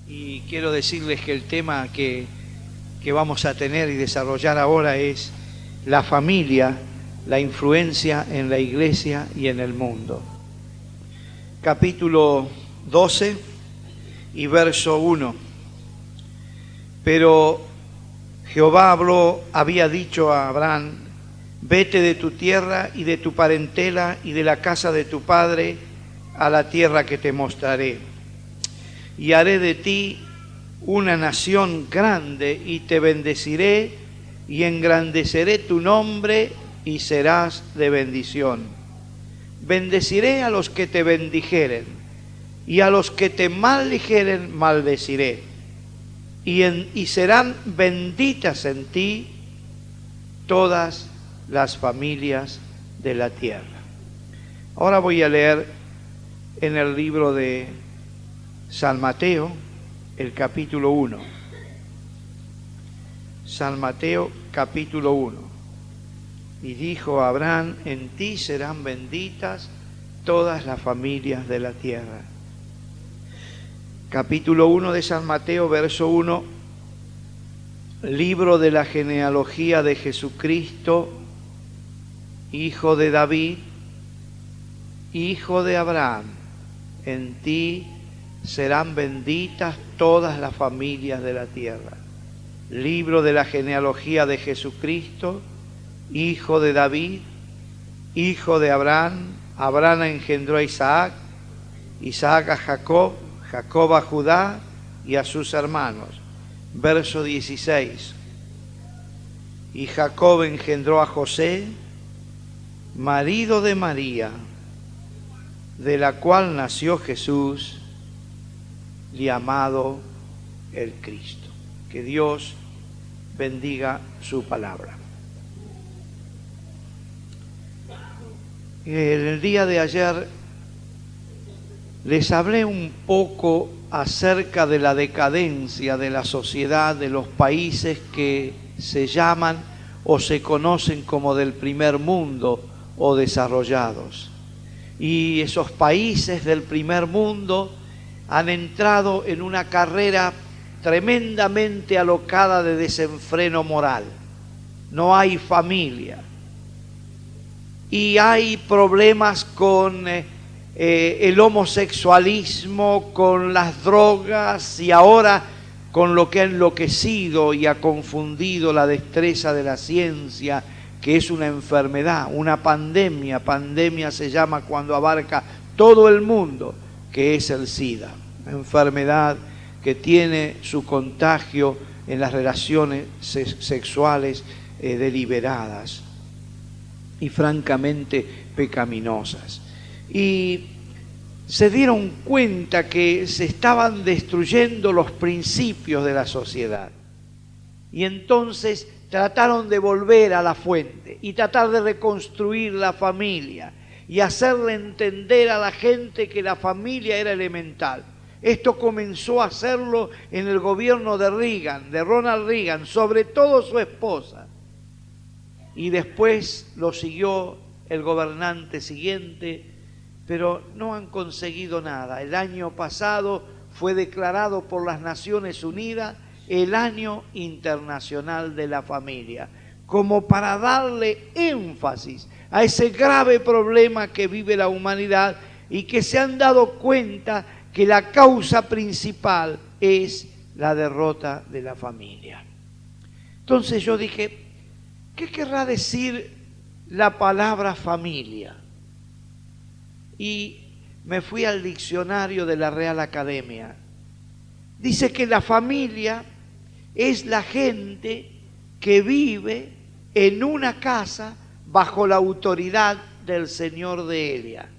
Y quiero decirles que el tema que vamos a tener y desarrollar ahora es la familia, la influencia en la iglesia y en el mundo. Capítulo 12 y verso 1. Pero Jehová había dicho a Abraham: vete de tu tierra y de tu parentela y de la casa de tu padre a la tierra que te mostraré. Y haré de ti una nación grande y te bendeciré y engrandeceré tu nombre y serás de bendición. Bendeciré a los que te bendijeren y a los que te maldijeren maldeciré. Y serán benditas en ti todas las familias de la tierra. Ahora voy a leer en el libro de San Mateo, el capítulo 1. San Mateo, capítulo 1. Y dijo a Abraham: en ti serán benditas todas las familias de la tierra. Capítulo 1 de San Mateo, verso 1. Libro de la genealogía de Jesucristo, hijo de David, hijo de Abraham. En ti serán benditas todas las familias de la tierra. Libro de la genealogía de Jesucristo, hijo de David, hijo de Abraham. Abraham engendró a Isaac, Isaac a Jacob, Jacob a Judá y a sus hermanos. Verso 16. Y Jacob engendró a José, marido de María, de la cual nació Jesús, llamado el Cristo. Que Dios bendiga su palabra. En el día de ayer les hablé un poco acerca de la decadencia de la sociedad de los países que se llaman o se conocen como del primer mundo o desarrollados. Y esos países del primer mundo han entrado en una carrera tremendamente alocada de desenfreno moral. No hay familia. Y hay problemas con el homosexualismo, con las drogas y ahora con lo que ha enloquecido y ha confundido la destreza de la ciencia, que es una enfermedad, una pandemia. Pandemia se llama cuando abarca todo el mundo, que es el SIDA, una enfermedad que tiene su contagio en las relaciones sexuales deliberadas y francamente pecaminosas. Y se dieron cuenta que se estaban destruyendo los principios de la sociedad. Y entonces trataron de volver a la fuente y tratar de reconstruir la familia y hacerle entender a la gente que la familia era elemental. Esto comenzó a hacerlo en el gobierno de Reagan, de Ronald Reagan, sobre todo su esposa. Y después lo siguió el gobernante siguiente, pero no han conseguido nada. El año pasado fue declarado por las Naciones Unidas el Año Internacional de la Familia, como para darle énfasis a ese grave problema que vive la humanidad y que se han dado cuenta que la causa principal es la derrota de la familia. Entonces yo dije, ¿qué querrá decir la palabra familia? Y me fui al diccionario de la Real Academia. Dice que la familia es la gente que vive en una casa bajo la autoridad del señor de ella.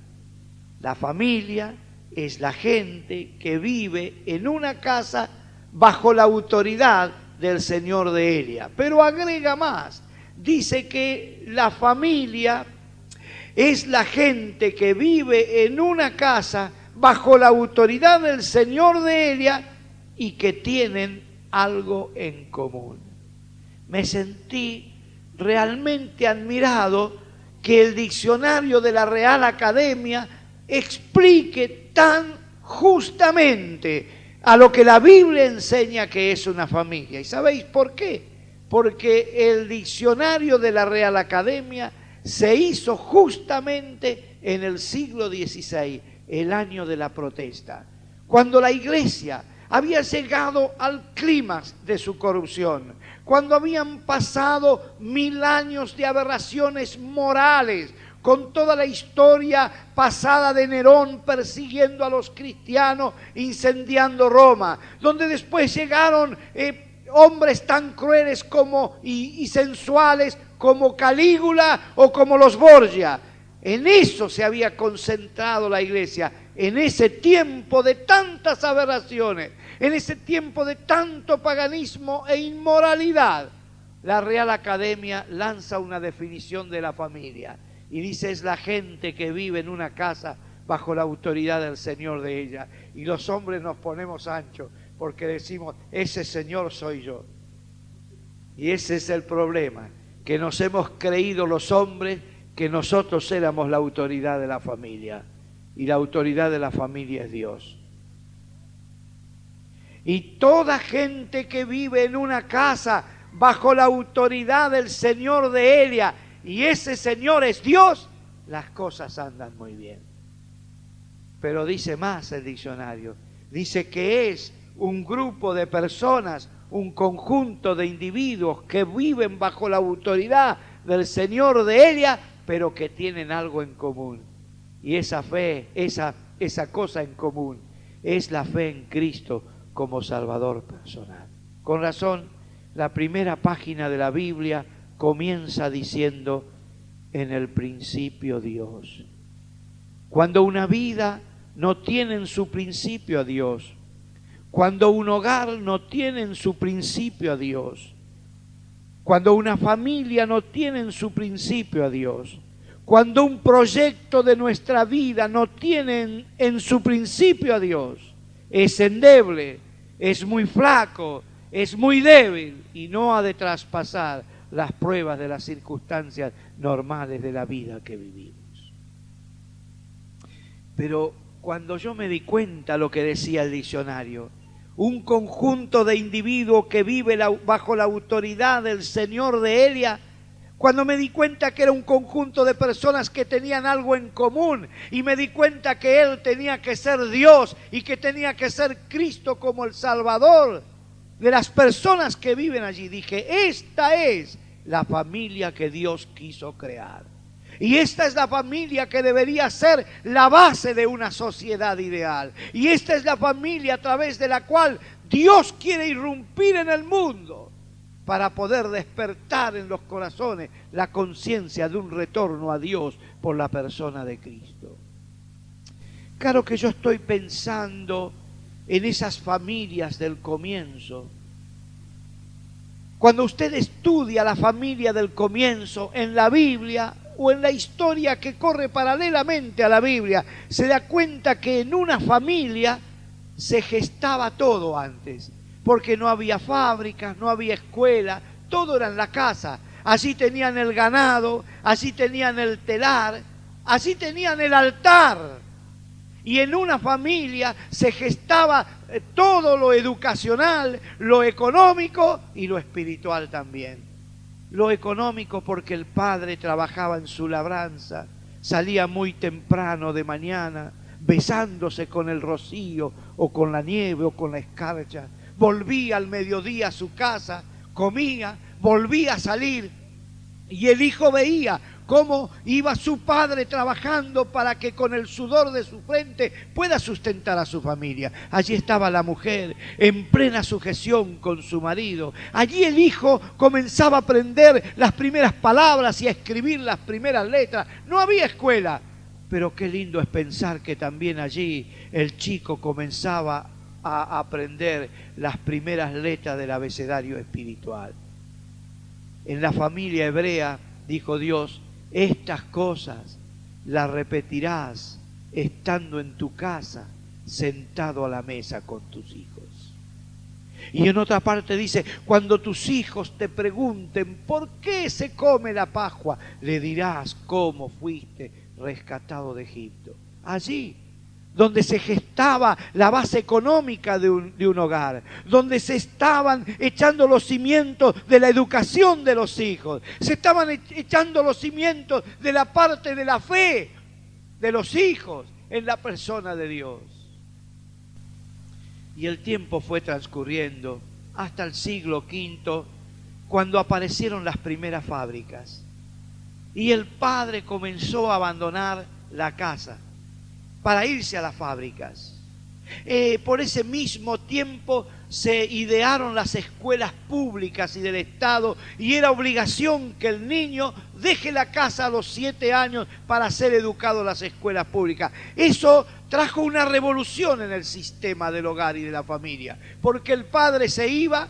La familia es la gente que vive en una casa bajo la autoridad del señor de ella. Pero agrega más, dice que la familia es la gente que vive en una casa bajo la autoridad del señor de ella y que tienen algo en común. Me sentí realmente admirado que el diccionario de la Real Academia explique tan justamente a lo que la Biblia enseña que es una familia. ¿Y sabéis por qué? Porque el diccionario de la Real Academia se hizo justamente en el siglo XVI, el año de la protesta, cuando la Iglesia había llegado al clímax de su corrupción, cuando habían pasado 1000 años de aberraciones morales, con toda la historia pasada de Nerón persiguiendo a los cristianos, incendiando Roma, donde después llegaron hombres tan crueles como y sensuales como Calígula o como los Borgia. En eso se había concentrado la Iglesia, en ese tiempo de tantas aberraciones, en ese tiempo de tanto paganismo e inmoralidad. La Real Academia lanza una definición de la familia y dice: es la gente que vive en una casa bajo la autoridad del Señor de ella. Y los hombres nos ponemos anchos porque decimos: ese Señor soy yo. Y ese es el problema, que nos hemos creído los hombres que nosotros éramos la autoridad de la familia, y la autoridad de la familia es Dios. Y toda gente que vive en una casa bajo la autoridad del Señor de ella, y ese Señor es Dios, las cosas andan muy bien. Pero dice más el diccionario, dice que es un grupo de personas, un conjunto de individuos que viven bajo la autoridad del Señor de ella, pero que tienen algo en común. Y esa fe, esa cosa en común, es la fe en Cristo como Salvador personal. Con razón, la primera página de la Biblia comienza diciendo: en el principio Dios. Cuando una vida no tiene en su principio a Dios, cuando un hogar no tiene en su principio a Dios, cuando una familia no tiene en su principio a Dios, cuando un proyecto de nuestra vida no tiene en su principio a Dios, es endeble, es muy flaco, es muy débil y no ha de traspasar las pruebas de las circunstancias normales de la vida que vivimos. Pero cuando yo me di cuenta lo que decía el diccionario, un conjunto de individuos que vive bajo la autoridad del Señor de Elia, cuando me di cuenta que era un conjunto de personas que tenían algo en común, y me di cuenta que Él tenía que ser Dios y que tenía que ser Cristo como el Salvador de las personas que viven allí, dije: esta es la familia que Dios quiso crear. Y esta es la familia que debería ser la base de una sociedad ideal. Y esta es la familia a través de la cual Dios quiere irrumpir en el mundo para poder despertar en los corazones la conciencia de un retorno a Dios por la persona de Cristo. Claro que yo estoy pensando en esas familias del comienzo. Cuando usted estudia la familia del comienzo en la Biblia o en la historia que corre paralelamente a la Biblia, se da cuenta que en una familia se gestaba todo antes, porque no había fábricas, no había escuela, todo era en la casa. Allí tenían el ganado, allí tenían el telar, allí tenían el altar. Y en una familia se gestaba todo lo educacional, lo económico y lo espiritual también. Lo económico porque el padre trabajaba en su labranza, salía muy temprano de mañana, besándose con el rocío o con la nieve o con la escarcha. Volvía al mediodía a su casa, comía, volvía a salir, y el hijo veía cómo iba su padre trabajando para que con el sudor de su frente pueda sustentar a su familia. Allí estaba la mujer en plena sujeción con su marido. Allí el hijo comenzaba a aprender las primeras palabras y a escribir las primeras letras. No había escuela, pero qué lindo es pensar que también allí el chico comenzaba a aprender las primeras letras del abecedario espiritual. En la familia hebrea, dijo Dios, estas cosas las repetirás estando en tu casa, sentado a la mesa con tus hijos. Y en otra parte dice, cuando tus hijos te pregunten ¿por qué se come la Pascua?, le dirás cómo fuiste rescatado de Egipto. Allí donde se gestaba la base económica de un hogar, donde se estaban echando los cimientos de la educación de los hijos, se estaban echando los cimientos de la parte de la fe de los hijos en la persona de Dios. Y el tiempo fue transcurriendo hasta el siglo V, cuando aparecieron las primeras fábricas. Y el padre comenzó a abandonar la casa para irse a las fábricas. Por ese mismo tiempo se idearon las escuelas públicas y del Estado, y era obligación que el niño deje la casa a los 7 años para ser educado en las escuelas públicas. Eso trajo una revolución en el sistema del hogar y de la familia, porque el padre se iba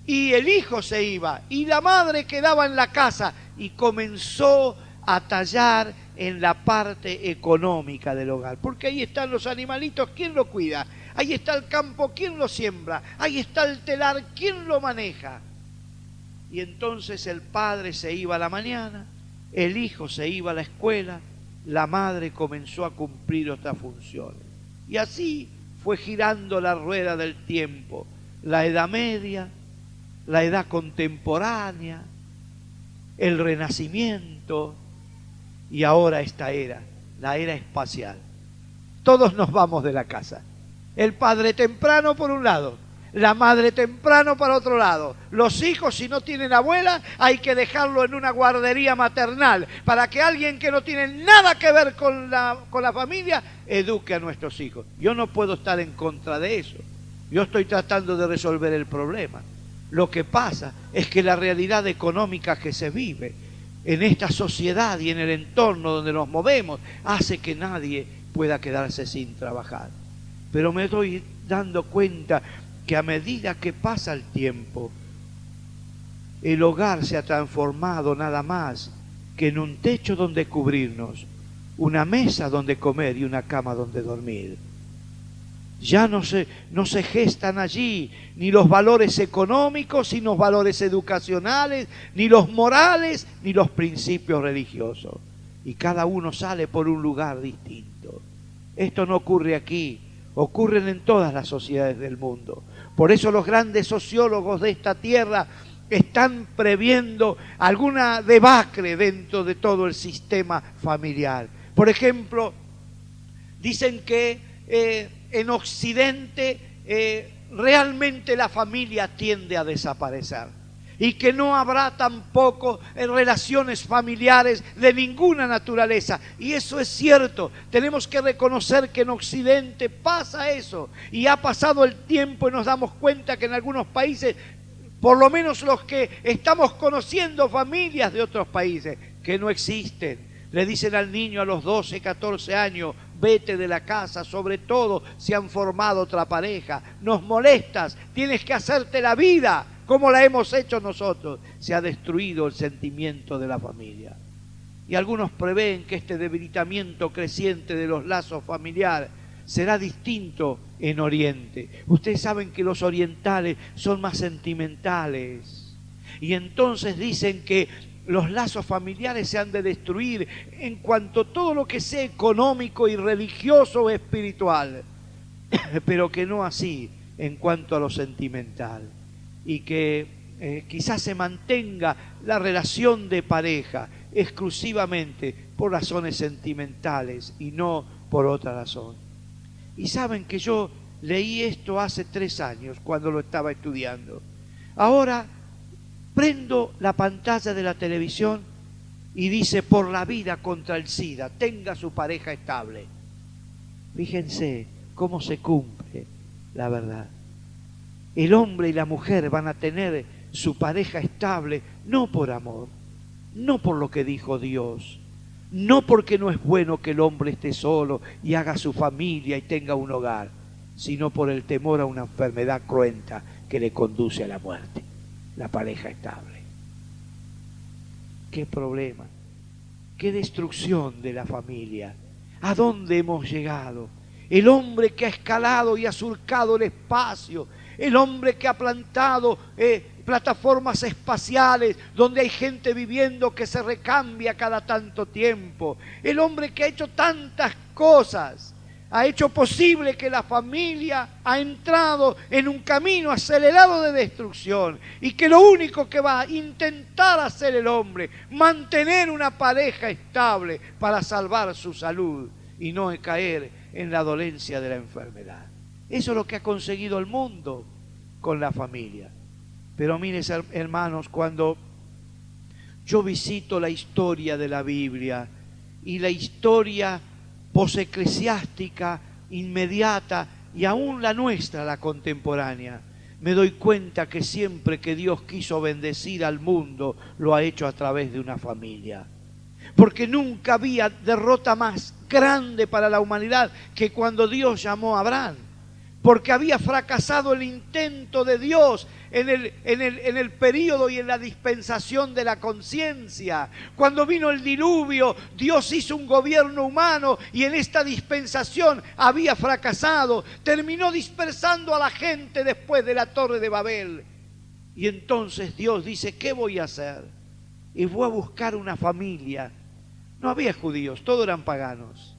y el hijo se iba y la madre quedaba en la casa, y comenzó a tallar en la parte económica del hogar, porque ahí están los animalitos, ¿quién lo cuida? Ahí está el campo, ¿quién lo siembra? Ahí está el telar, ¿quién lo maneja? Y entonces el padre se iba a la mañana, el hijo se iba a la escuela, la madre comenzó a cumplir otras funciones. Y así fue girando la rueda del tiempo, la Edad Media, la Edad Contemporánea, el Renacimiento, y ahora esta era, la era espacial. Todos nos vamos de la casa. El padre temprano por un lado, la madre temprano para otro lado. Los hijos, si no tienen abuela, hay que dejarlo en una guardería maternal para que alguien que no tiene nada que ver con la familia eduque a nuestros hijos. Yo no puedo estar en contra de eso. Yo estoy tratando de resolver el problema. Lo que pasa es que la realidad económica que se vive en esta sociedad y en el entorno donde nos movemos hace que nadie pueda quedarse sin trabajar. Pero me estoy dando cuenta que a medida que pasa el tiempo, el hogar se ha transformado nada más que en un techo donde cubrirnos, una mesa donde comer y una cama donde dormir. Ya no se gestan allí ni los valores económicos, ni los valores educacionales, ni los morales, ni los principios religiosos. Y cada uno sale por un lugar distinto. Esto no ocurre aquí, ocurren en todas las sociedades del mundo. Por eso los grandes sociólogos de esta tierra están previendo alguna debacle dentro de todo el sistema familiar. Por ejemplo, dicen que en Occidente realmente la familia tiende a desaparecer y que no habrá tampoco relaciones familiares de ninguna naturaleza. Y eso es cierto, tenemos que reconocer que en Occidente pasa eso, y ha pasado el tiempo y nos damos cuenta que en algunos países, por lo menos los que estamos conociendo familias de otros países, que no existen. Le dicen al niño a los 12, 14 años, vete de la casa, sobre todo si han formado otra pareja. Nos molestas, tienes que hacerte la vida como la hemos hecho nosotros. Se ha destruido el sentimiento de la familia. Y algunos prevén que este debilitamiento creciente de los lazos familiares será distinto en Oriente. Ustedes saben que los orientales son más sentimentales. Y entonces dicen que los lazos familiares se han de destruir en cuanto a todo lo que sea económico y religioso o espiritual, pero que no así en cuanto a lo sentimental. Y que quizás se mantenga la relación de pareja exclusivamente por razones sentimentales y no por otra razón. Y saben que yo leí esto hace 3 años cuando lo estaba estudiando. Ahora prendo la pantalla de la televisión y dice: por la vida contra el SIDA, tenga su pareja estable. Fíjense cómo se cumple la verdad. El hombre y la mujer van a tener su pareja estable no por amor, no por lo que dijo Dios, no porque no es bueno que el hombre esté solo y haga su familia y tenga un hogar, sino por el temor a una enfermedad cruenta que le conduce a la muerte. La pareja estable. Qué problema, qué destrucción de la familia. ¿A dónde hemos llegado? El hombre que ha escalado y ha surcado el espacio, el hombre que ha plantado plataformas espaciales donde hay gente viviendo que se recambia cada tanto tiempo, el hombre que ha hecho tantas cosas, ha hecho posible que la familia ha entrado en un camino acelerado de destrucción y que lo único que va a intentar hacer el hombre, mantener una pareja estable para salvar su salud y no caer en la dolencia de la enfermedad. Eso es lo que ha conseguido el mundo con la familia. Pero miren, hermanos, cuando yo visito la historia de la Biblia y la historia poseclesiástica inmediata y aún la nuestra, la contemporánea, me doy cuenta que siempre que Dios quiso bendecir al mundo, lo ha hecho a través de una familia. Porque nunca había derrota más grande para la humanidad que cuando Dios llamó a Abraham. Porque había fracasado el intento de Dios en el período y en la dispensación de la conciencia. Cuando vino el diluvio, Dios hizo un gobierno humano y en esta dispensación había fracasado. Terminó dispersando a la gente después de la Torre de Babel. Y entonces Dios dice, ¿qué voy a hacer? Y voy a buscar una familia. No había judíos, todos eran paganos.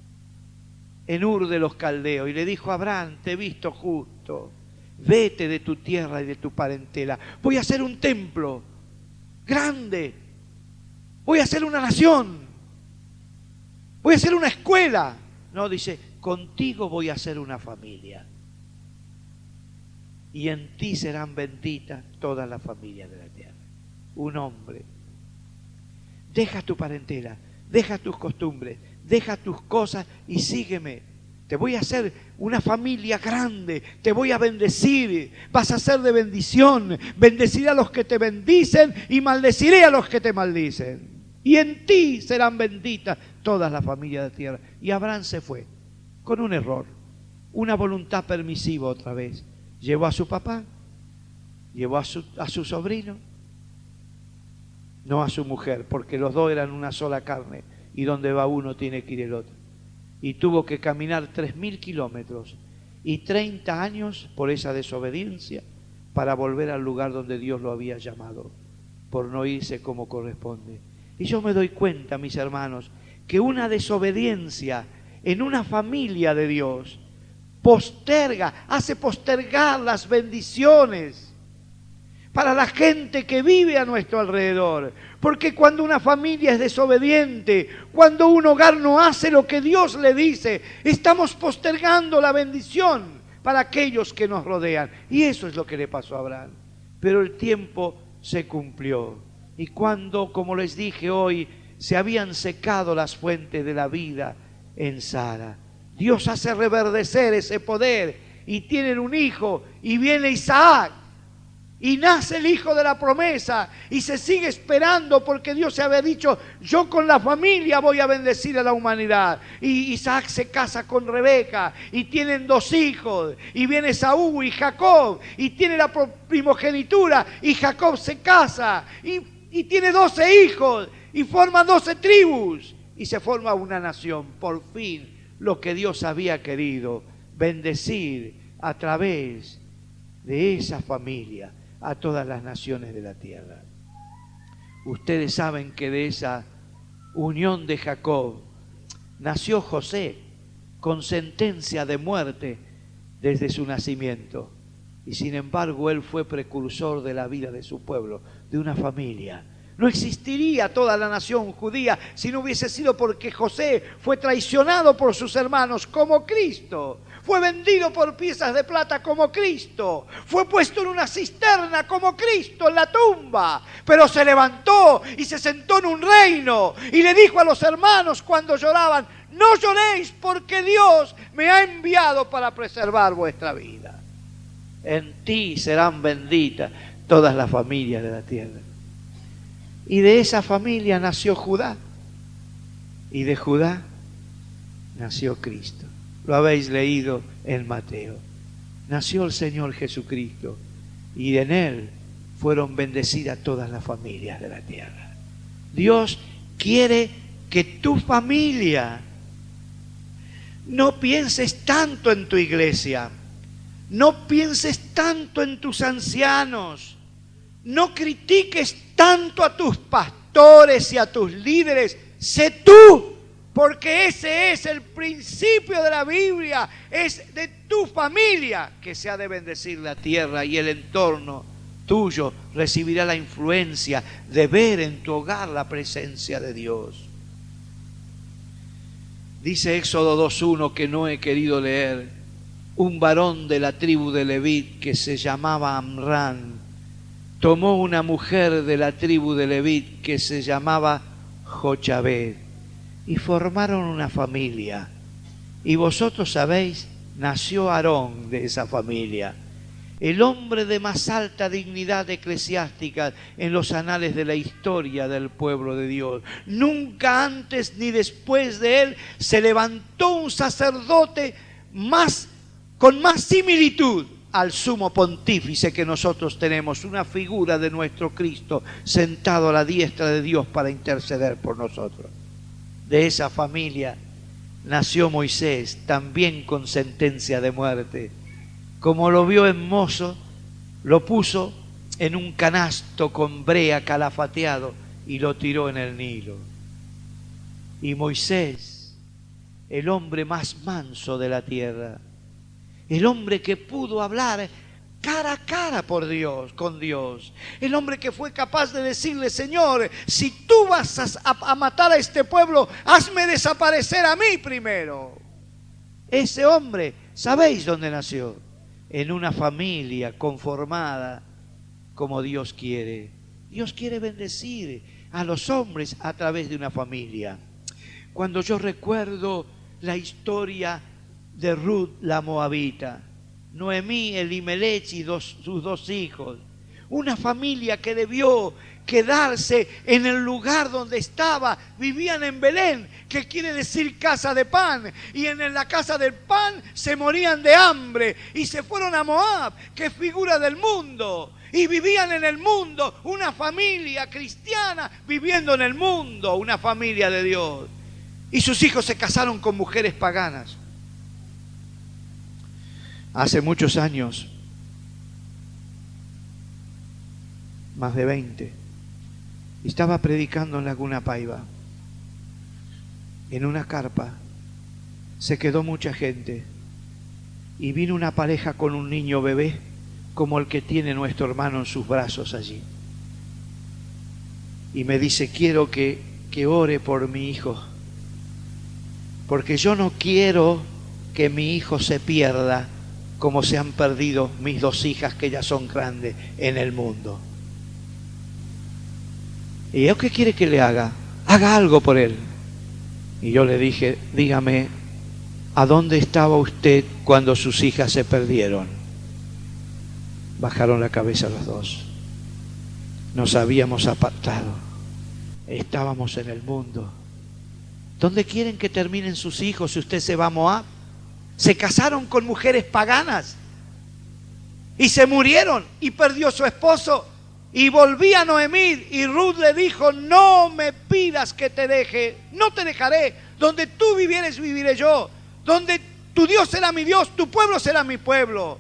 En Ur de los Caldeos, y le dijo a Abraham, te he visto justo, vete de tu tierra y de tu parentela, voy a hacer un templo grande, voy a hacer una nación, voy a hacer una escuela. No, dice, contigo voy a hacer una familia, y en ti serán benditas todas las familias de la tierra. Un hombre, deja tu parentela, deja tus costumbres, deja tus cosas y sígueme. Te voy a hacer una familia grande, te voy a bendecir, vas a ser de bendición. Bendeciré a los que te bendicen y maldeciré a los que te maldicen. Y en ti serán benditas todas las familias de la tierra. Y Abraham se fue con un error, una voluntad permisiva otra vez. Llevó a su papá, llevó a su sobrino, no a su mujer, porque los dos eran una sola carne. Y donde va uno tiene que ir el otro. Y tuvo que caminar 3.000 kilómetros y 30 años por esa desobediencia para volver al lugar donde Dios lo había llamado, por no irse como corresponde. Y yo me doy cuenta, mis hermanos, que una desobediencia en una familia de Dios hace postergar las bendiciones para la gente que vive a nuestro alrededor. Porque cuando una familia es desobediente, cuando un hogar no hace lo que Dios le dice, estamos postergando la bendición para aquellos que nos rodean. Y eso es lo que le pasó a Abraham. Pero el tiempo se cumplió. Y cuando, como les dije hoy, se habían secado las fuentes de la vida en Sara, Dios hace reverdecer ese poder y tienen un hijo y viene Isaac. Y nace el hijo de la promesa y se sigue esperando porque Dios se había dicho, yo con la familia voy a bendecir a la humanidad. Y Isaac se casa con Rebeca y tienen 2 hijos y viene Saúl y Jacob y tiene la primogenitura y Jacob se casa y tiene 12 hijos y forma 12 tribus y se forma una nación. Por fin lo que Dios había querido, bendecir a través de esa familia a todas las naciones de la tierra. Ustedes saben que de esa unión de Jacob nació José con sentencia de muerte desde su nacimiento. Y sin embargo él fue precursor de la vida de su pueblo, de una familia. No existiría toda la nación judía si no hubiese sido porque José fue traicionado por sus hermanos como Cristo. Fue vendido por piezas de plata como Cristo. Fue puesto en una cisterna como Cristo en la tumba. Pero se levantó y se sentó en un reino. Y le dijo a los hermanos cuando lloraban, no lloréis porque Dios me ha enviado para preservar vuestra vida. En ti serán benditas todas las familias de la tierra. Y de esa familia nació Judá. Y de Judá nació Cristo. Lo habéis leído en Mateo. Nació el Señor Jesucristo. Y en Él fueron bendecidas todas las familias de la tierra. Dios quiere que tu familia no pienses tanto en tu iglesia. No pienses tanto en tus ancianos. No critiques tanto a tus pastores y a tus líderes. Sé tú Porque ese es el principio de la Biblia. Es de tu familia que se ha de bendecir la tierra, y el entorno tuyo recibirá la influencia de ver en tu hogar la presencia de Dios. Dice Éxodo 2:1, que no he querido leer: un varón de la tribu de Levit que se llamaba Amrán tomó una mujer de la tribu de Levit que se llamaba Jochabed y formaron una familia. Y vosotros sabéis, nació Aarón de esa familia, el hombre de más alta dignidad eclesiástica en los anales de la historia del pueblo de Dios. Nunca antes ni después de él se levantó un sacerdote con más similitud al sumo pontífice que nosotros tenemos, una figura de nuestro Cristo sentado a la diestra de Dios para interceder por nosotros. De esa familia nació Moisés, también con sentencia de muerte. Como lo vio en mozo, lo puso en un canasto con brea calafateado y lo tiró en el Nilo. Y Moisés, el hombre más manso de la tierra, el hombre que pudo hablar cara a cara con Dios, el hombre que fue capaz de decirle: Señor, si tú vas a matar a este pueblo, hazme desaparecer a mí primero. Ese hombre, ¿sabéis dónde nació? En una familia conformada como Dios quiere. Dios quiere bendecir a los hombres a través de una familia. Cuando yo recuerdo la historia de Ruth la Moabita, Noemí, Elimelech y sus dos hijos, una familia que debió quedarse en el lugar donde estaba. Vivían en Belén, que quiere decir casa de pan, y en la casa del pan se morían de hambre, y se fueron a Moab, que es figura del mundo, y vivían en el mundo, una familia cristiana viviendo en el mundo, una familia de Dios. Y sus hijos se casaron con mujeres paganas. Hace muchos años, más de 20, estaba predicando en Laguna Paiva. En una carpa se quedó mucha gente y vino una pareja con un niño bebé como el que tiene nuestro hermano en sus brazos allí. Y me dice: quiero que ore por mi hijo, porque yo no quiero que mi hijo se pierda como se han perdido mis dos hijas, que ya son grandes, en el mundo. ¿Y yo qué quiere que le haga? Haga algo por él. Y yo le dije: dígame, ¿a dónde estaba usted cuando sus hijas se perdieron? Bajaron la cabeza los dos. Nos habíamos apartado. Estábamos en el mundo. ¿Dónde quieren que terminen sus hijos si usted se va a Moab? Se casaron con mujeres paganas y se murieron, y perdió su esposo. Y volvía Noemí, y Ruth le dijo: no me pidas que te deje, no te dejaré. Donde tú vivieres, viviré yo. Donde tu Dios será mi Dios, tu pueblo será mi pueblo.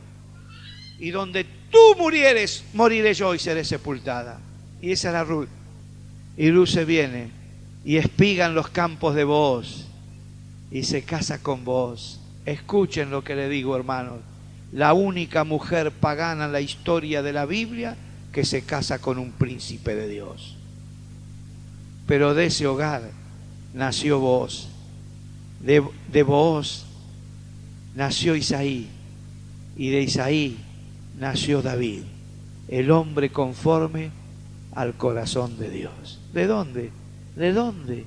Y donde tú murieres, moriré yo y seré sepultada. Y esa era Ruth. Y Ruth se viene y espiga en los campos de Booz y se casa con Booz. Escuchen lo que le digo, hermanos. La única mujer pagana en la historia de la Biblia que se casa con un príncipe de Dios. Pero de ese hogar nació Booz. De Booz nació Isaí. Y de Isaí nació David, el hombre conforme al corazón de Dios. ¿De dónde? ¿De dónde?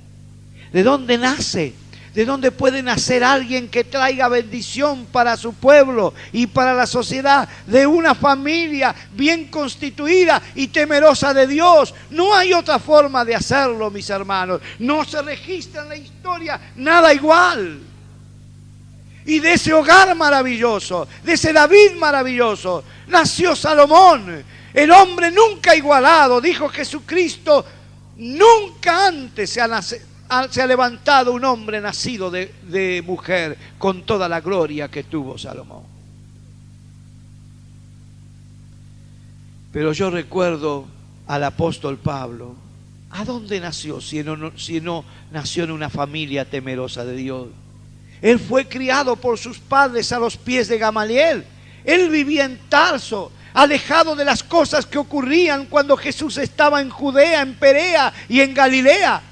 ¿De dónde nace? ¿De dónde puede nacer alguien que traiga bendición para su pueblo y para la sociedad? De una familia bien constituida y temerosa de Dios. No hay otra forma de hacerlo, mis hermanos. No se registra en la historia nada igual. Y de ese hogar maravilloso, de ese David maravilloso, nació Salomón, el hombre nunca igualado. Dijo Jesucristo: nunca antes se ha levantado un hombre nacido de mujer con toda la gloria que tuvo Salomón. Pero yo recuerdo al apóstol Pablo, ¿A dónde nació si no nació en una familia temerosa de Dios? Él fue criado por sus padres a los pies de Gamaliel. Él vivía en Tarso, alejado de las cosas que ocurrían cuando Jesús estaba en Judea, en Perea y en Galilea.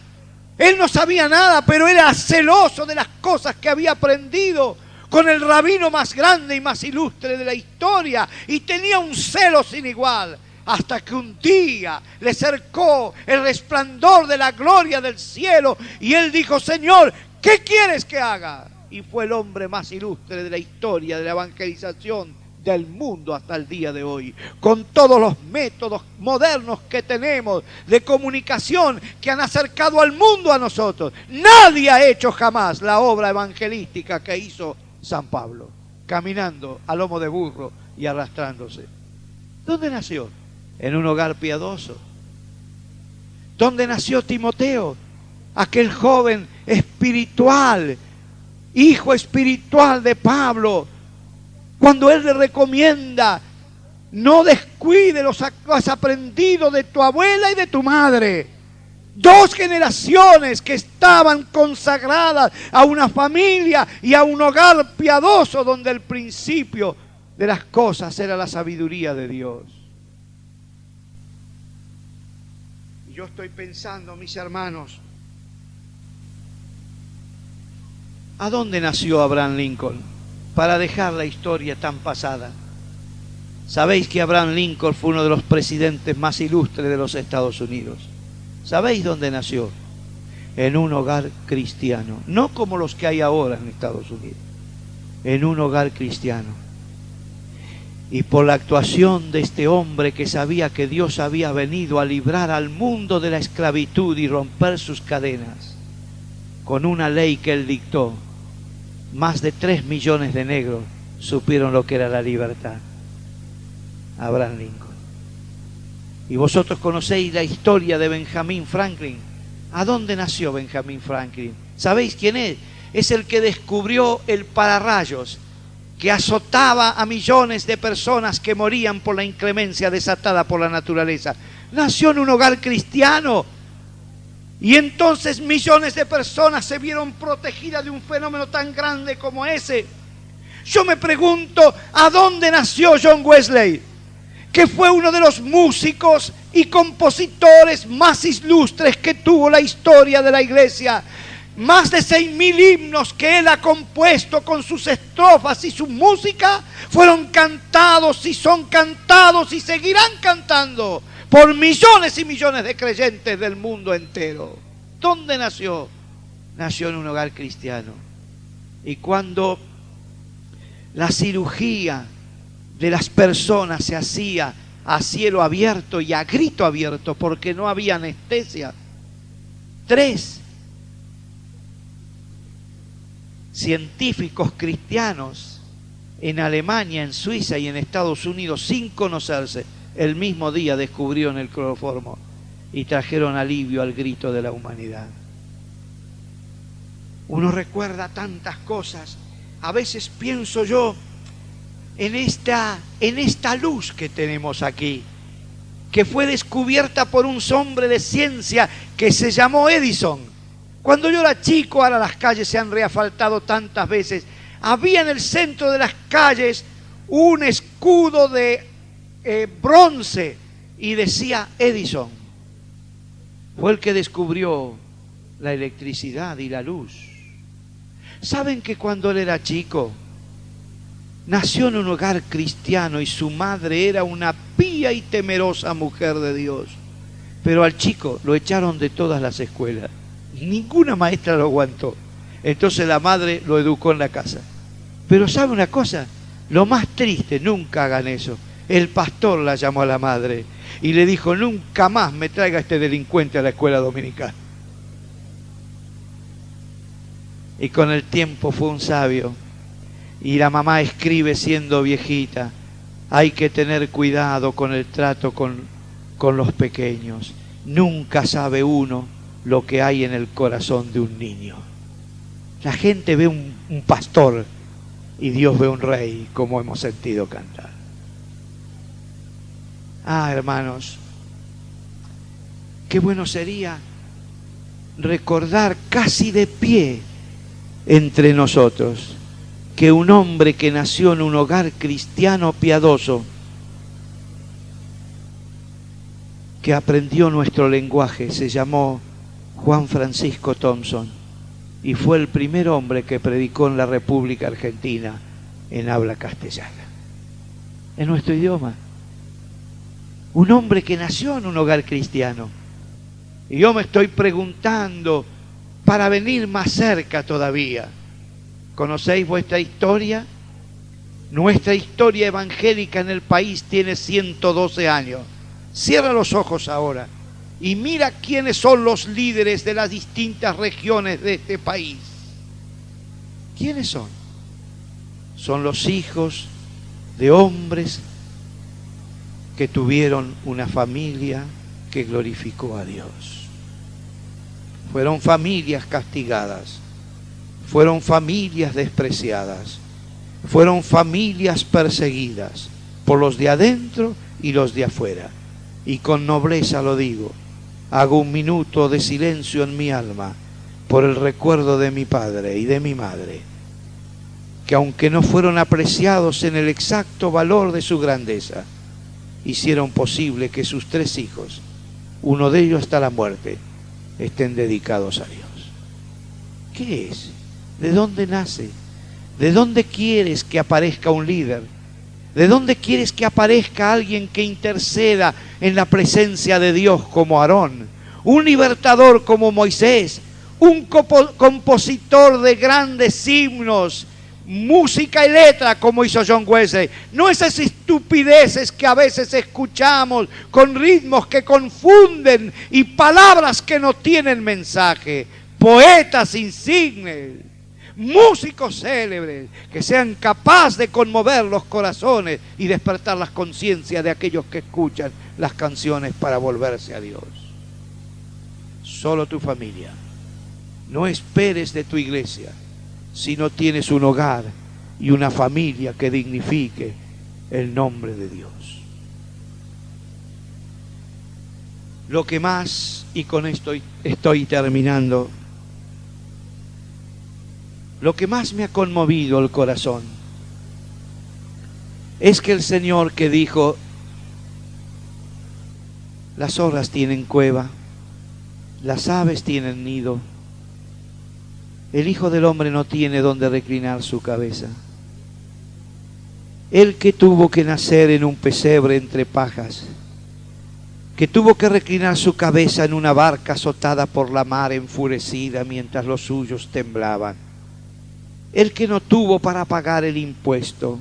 Él no sabía nada, pero era celoso de las cosas que había aprendido con el rabino más grande y más ilustre de la historia, y tenía un celo sin igual. Hasta que un día le cercó el resplandor de la gloria del cielo y él dijo: Señor, ¿qué quieres que haga? Y fue el hombre más ilustre de la historia de la evangelización del mundo hasta el día de hoy, con todos los métodos modernos que tenemos de comunicación que han acercado al mundo a nosotros. Nadie ha hecho jamás la obra evangelística que hizo San Pablo, caminando a lomo de burro y arrastrándose. ¿Dónde nació? En un hogar piadoso. ¿Dónde nació Timoteo? Aquel joven espiritual, hijo espiritual de Pablo, cuando él le recomienda: no descuide lo has aprendido de tu abuela y de tu madre. 2 generaciones que estaban consagradas a una familia y a un hogar piadoso donde el principio de las cosas era la sabiduría de Dios. Y yo estoy pensando, mis hermanos, ¿a dónde nació Abraham Lincoln para dejar la historia tan pasada? Sabéis que Abraham Lincoln fue uno de los presidentes más ilustres de los Estados Unidos. ¿Sabéis dónde nació? En un hogar cristiano, no como los que hay ahora en Estados Unidos, en un hogar cristiano. Y por la actuación de este hombre que sabía que Dios había venido a librar al mundo de la esclavitud y romper sus cadenas, con una ley que él dictó, más de 3 millones de negros supieron lo que era la libertad. Abraham Lincoln. Y vosotros conocéis la historia de Benjamin Franklin. ¿A dónde nació Benjamin Franklin? ¿Sabéis quién es? Es el que descubrió el pararrayos, que azotaba a millones de personas que morían por la inclemencia desatada por la naturaleza. Nació en un hogar cristiano. Y entonces millones de personas se vieron protegidas de un fenómeno tan grande como ese. Yo me pregunto, ¿a dónde nació John Wesley? Que fue uno de los músicos y compositores más ilustres que tuvo la historia de la iglesia. Más de 6.000 himnos que él ha compuesto con sus estrofas y su música fueron cantados y son cantados y seguirán cantando por millones y millones de creyentes del mundo entero. ¿Dónde nació? Nació en un hogar cristiano. Y cuando la cirugía de las personas se hacía a cielo abierto y a grito abierto porque no había anestesia, 3 científicos cristianos en Alemania, en Suiza y en Estados Unidos, sin conocerse, el mismo día descubrieron el cloroformo y trajeron alivio al grito de la humanidad. Uno recuerda tantas cosas. A veces pienso yo en esta luz que tenemos aquí, que fue descubierta por un hombre de ciencia que se llamó Edison. Cuando yo era chico, ahora las calles se han reasfaltado tantas veces, había en el centro de las calles un escudo de bronce y decía Edison. Fue el que descubrió la electricidad y la luz. ¿Saben que cuando él era chico nació en un hogar cristiano y su madre era una pía y temerosa mujer de Dios? Pero al chico lo echaron de todas las escuelas. Ninguna maestra lo aguantó. Entonces la madre lo educó en la casa. Pero ¿sabe una cosa? Lo más triste, nunca hagan eso. El pastor la llamó a la madre y le dijo: nunca más me traiga este delincuente a la escuela dominical. Y con el tiempo fue un sabio. Y la mamá escribe siendo viejita: hay que tener cuidado con el trato con los pequeños. Nunca sabe uno lo que hay en el corazón de un niño. La gente ve un pastor y Dios ve un rey, como hemos sentido cantar. Hermanos, Qué bueno sería recordar casi de pie entre nosotros que un hombre que nació en un hogar cristiano piadoso, que aprendió nuestro lenguaje, se llamó Juan Francisco Thompson y fue el primer hombre que predicó en la República Argentina en habla castellana, en nuestro idioma. Un hombre que nació en un hogar cristiano. Y yo me estoy preguntando, para venir más cerca todavía, ¿conocéis vuestra historia? Nuestra historia evangélica en el país tiene 112 años. Cierra los ojos ahora y mira quiénes son los líderes de las distintas regiones de este país. ¿Quiénes son? Son los hijos de hombres que tuvieron una familia que glorificó a Dios. Fueron familias castigadas, fueron familias despreciadas, fueron familias perseguidas por los de adentro y los de afuera. Y con nobleza lo digo, hago un minuto de silencio en mi alma por el recuerdo de mi padre y de mi madre, que aunque no fueron apreciados en el exacto valor de su grandeza, hicieron posible que sus 3 hijos, uno de ellos hasta la muerte, estén dedicados a Dios. ¿Qué es? ¿De dónde nace? ¿De dónde quieres que aparezca un líder? ¿De dónde quieres que aparezca alguien que interceda en la presencia de Dios como Aarón? Un libertador como Moisés, un compositor de grandes himnos, música y letra como hizo John Wesley. No esas estupideces que a veces escuchamos con ritmos que confunden y palabras que no tienen mensaje. Poetas insignes, músicos célebres que sean capaces de conmover los corazones y despertar las conciencias de aquellos que escuchan las canciones para volverse a Dios. Solo tu familia. No esperes de tu iglesia si no tienes un hogar y una familia que dignifique el nombre de Dios. Lo que más, y con esto estoy terminando, lo que más me ha conmovido el corazón es que el Señor que dijo, las zorras tienen cueva, las aves tienen nido, el Hijo del Hombre no tiene donde reclinar su cabeza. Él que tuvo que nacer en un pesebre entre pajas, que tuvo que reclinar su cabeza en una barca azotada por la mar enfurecida mientras los suyos temblaban. El que no tuvo para pagar el impuesto,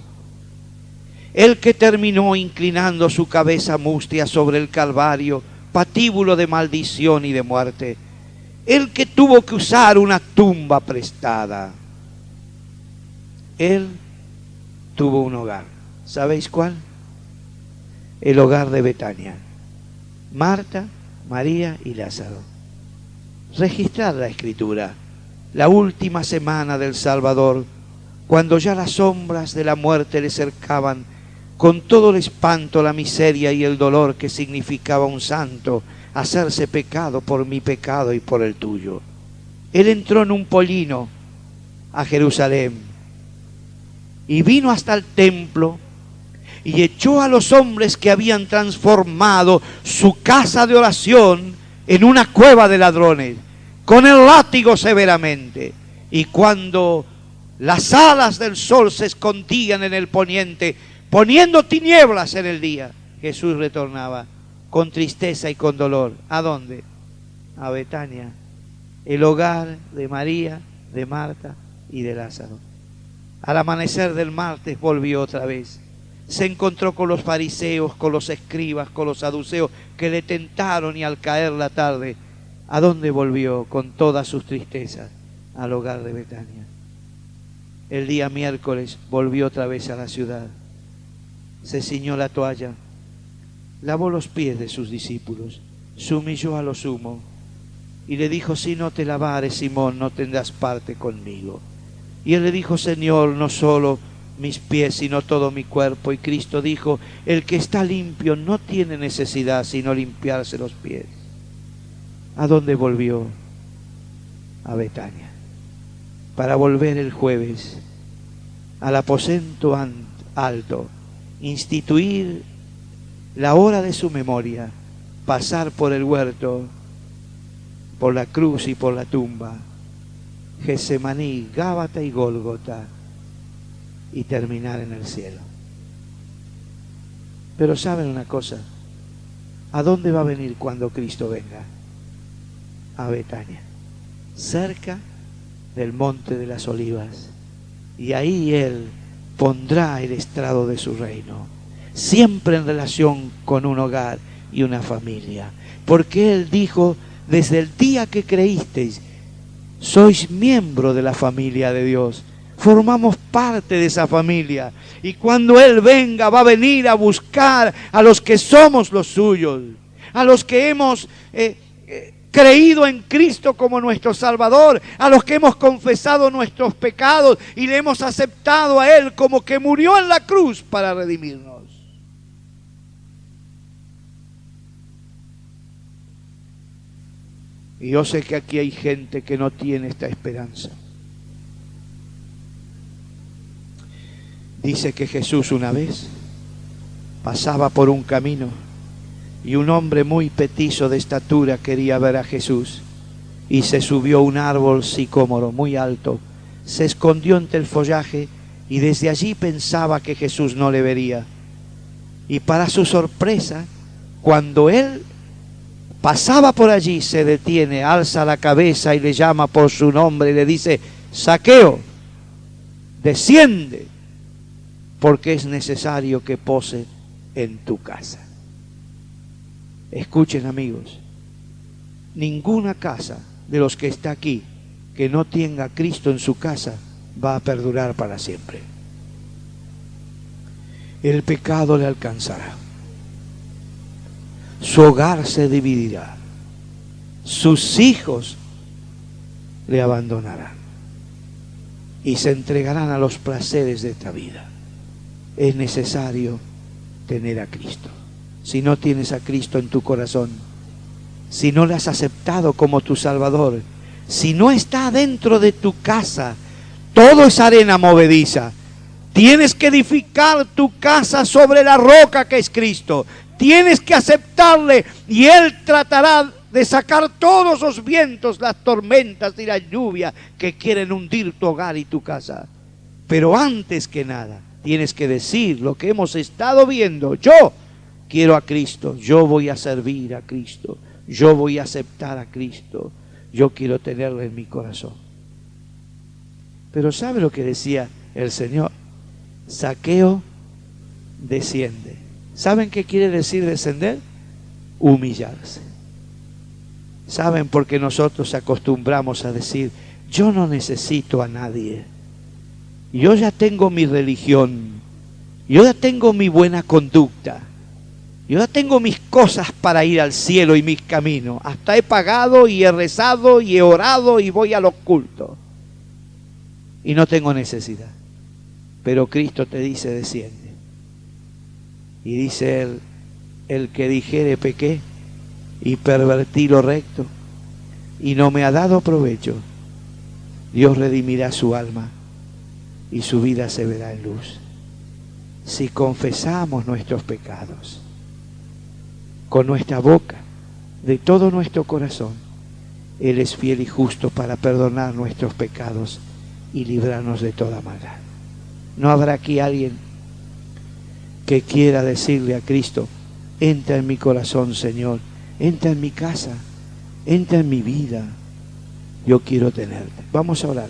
el que terminó inclinando su cabeza mustia sobre el Calvario, patíbulo de maldición y de muerte, el que tuvo que usar una tumba prestada. Él tuvo un hogar. ¿Sabéis cuál? El hogar de Betania. Marta, María y Lázaro. Registrad la Escritura. La última semana del Salvador, cuando ya las sombras de la muerte le cercaban, con todo el espanto, la miseria y el dolor que significaba un santo hacerse pecado por mi pecado y por el tuyo. Él entró en un pollino a Jerusalén y vino hasta el templo y echó a los hombres que habían transformado su casa de oración en una cueva de ladrones, con el látigo severamente. Y cuando las alas del sol se escondían en el poniente, poniendo tinieblas en el día, Jesús retornaba con tristeza y con dolor. ¿A dónde? A Betania, el hogar de María, de Marta y de Lázaro. Al amanecer del martes volvió otra vez. Se encontró con los fariseos, con los escribas, con los saduceos que le tentaron, y al caer la tarde, ¿a dónde volvió con todas sus tristezas? Al hogar de Betania. El día miércoles volvió otra vez a la ciudad. Se ciñó la toalla, lavó los pies de sus discípulos, se humilló a lo sumo y le dijo: si no te lavares, Simón, no tendrás parte conmigo. Y él le dijo: Señor, no solo mis pies, sino todo mi cuerpo. Y Cristo dijo: el que está limpio no tiene necesidad sino limpiarse los pies, ¿A dónde volvió? A Betania, para volver el jueves al aposento alto, instituir la hora de su memoria, pasar por el huerto, por la cruz y por la tumba, Getsemaní, Gábata y Gólgota, y terminar en el cielo. Pero ¿saben una cosa? ¿A dónde va a venir cuando Cristo venga? A Betania, cerca del Monte de las Olivas, y ahí Él pondrá el estrado de su reino, siempre en relación con un hogar y una familia, porque Él dijo: desde el día que creísteis, sois miembro de la familia de Dios, formamos parte de esa familia, y cuando Él venga va a venir a buscar a los que somos los suyos, a los que hemos creído en Cristo como nuestro Salvador, a los que hemos confesado nuestros pecados y le hemos aceptado a Él como que murió en la cruz para redimirnos. Y yo sé que aquí hay gente que no tiene esta esperanza. Dice que Jesús una vez pasaba por un camino y un hombre muy petizo de estatura quería ver a Jesús, y se subió a un árbol sicómoro muy alto, se escondió entre el follaje y desde allí pensaba que Jesús no le vería. Y para su sorpresa, cuando él pasaba por allí, se detiene, alza la cabeza y le llama por su nombre y le dice: Zaqueo, desciende, porque es necesario que pose en tu casa. Escuchen, amigos, ninguna casa de los que está aquí que no tenga a Cristo en su casa va a perdurar para siempre. El pecado le alcanzará, su hogar se dividirá, sus hijos le abandonarán y se entregarán a los placeres de esta vida. Es necesario tener a Cristo. Si no tienes a Cristo en tu corazón, si no le has aceptado como tu Salvador, si no está dentro de tu casa, todo es arena movediza. Tienes que edificar tu casa sobre la roca que es Cristo. Tienes que aceptarle y Él tratará de sacar todos los vientos, las tormentas y la lluvia que quieren hundir tu hogar y tu casa. Pero antes que nada, tienes que decir lo que hemos estado viendo: yo quiero a Cristo, yo voy a servir a Cristo, yo voy a aceptar a Cristo, yo quiero tenerlo en mi corazón. Pero ¿sabe lo que decía el Señor? Zaqueo, desciende. ¿Saben qué quiere decir descender? Humillarse. ¿Saben por qué nosotros acostumbramos a decir: yo no necesito a nadie, yo ya tengo mi religión, yo ya tengo mi buena conducta, yo ya tengo mis cosas para ir al cielo y mis caminos, hasta he pagado y he rezado y he orado y voy a los cultos y no tengo necesidad? Pero Cristo te dice: desciende. Y dice Él: el que dijere pequé y pervertí lo recto y no me ha dado provecho, Dios redimirá su alma y su vida se verá en luz. Si confesamos nuestros pecados con nuestra boca, de todo nuestro corazón, Él es fiel y justo para perdonar nuestros pecados y librarnos de toda maldad. ¿No habrá aquí alguien que quiera decirle a Cristo: entra en mi corazón, Señor, entra en mi casa, entra en mi vida, yo quiero tenerte? Vamos a orar.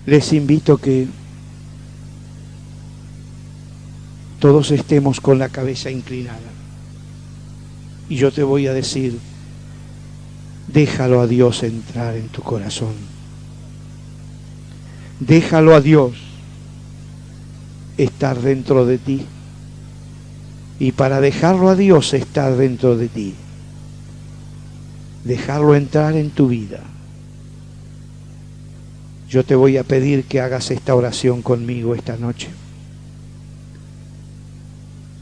Les invito que todos estemos con la cabeza inclinada. Y yo te voy a decir: déjalo a Dios entrar en tu corazón. Déjalo a Dios estar dentro de ti. Y para dejarlo a Dios estar dentro de ti, dejarlo entrar en tu vida, yo te voy a pedir que hagas esta oración conmigo esta noche.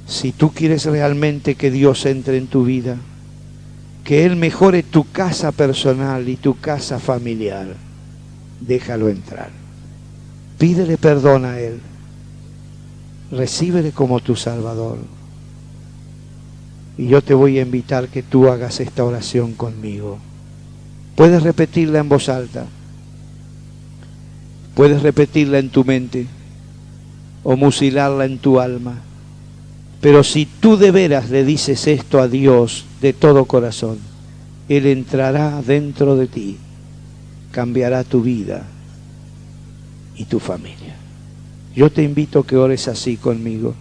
Si tú quieres realmente que Dios entre en tu vida, que Él mejore tu casa personal y tu casa familiar. Déjalo entrar. Pídele perdón a Él. Recíbele como tu Salvador. Y yo te voy a invitar que tú hagas esta oración conmigo. Puedes repetirla en voz alta. Puedes repetirla en tu mente o musilarla en tu alma. Pero si tú de veras le dices esto a Dios de todo corazón, Él entrará dentro de ti, cambiará tu vida y tu familia. Yo te invito a que ores así conmigo.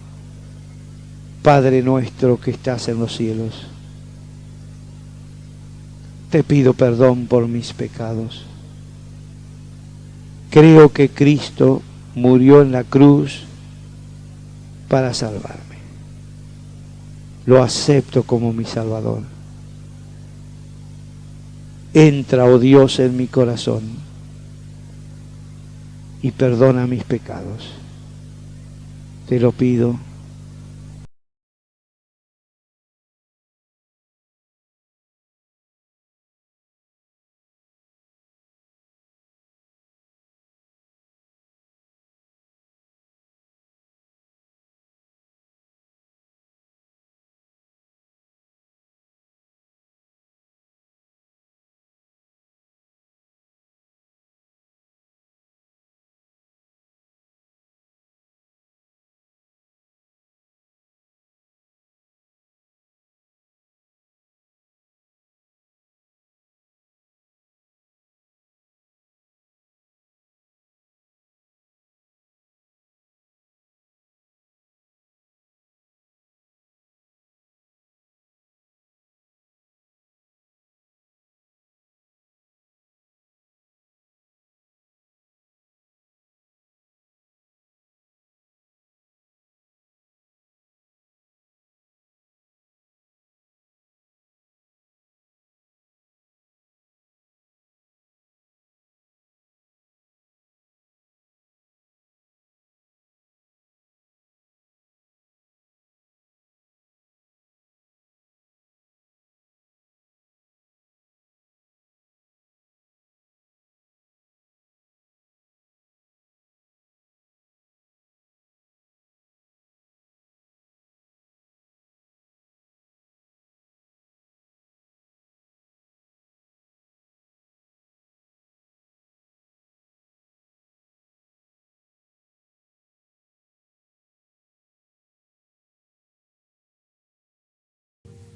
Padre nuestro que estás en los cielos, te pido perdón por mis pecados. Creo que Cristo murió en la cruz para salvarme. Lo acepto como mi Salvador. Entra, oh Dios, en mi corazón y perdona mis pecados. Te lo pido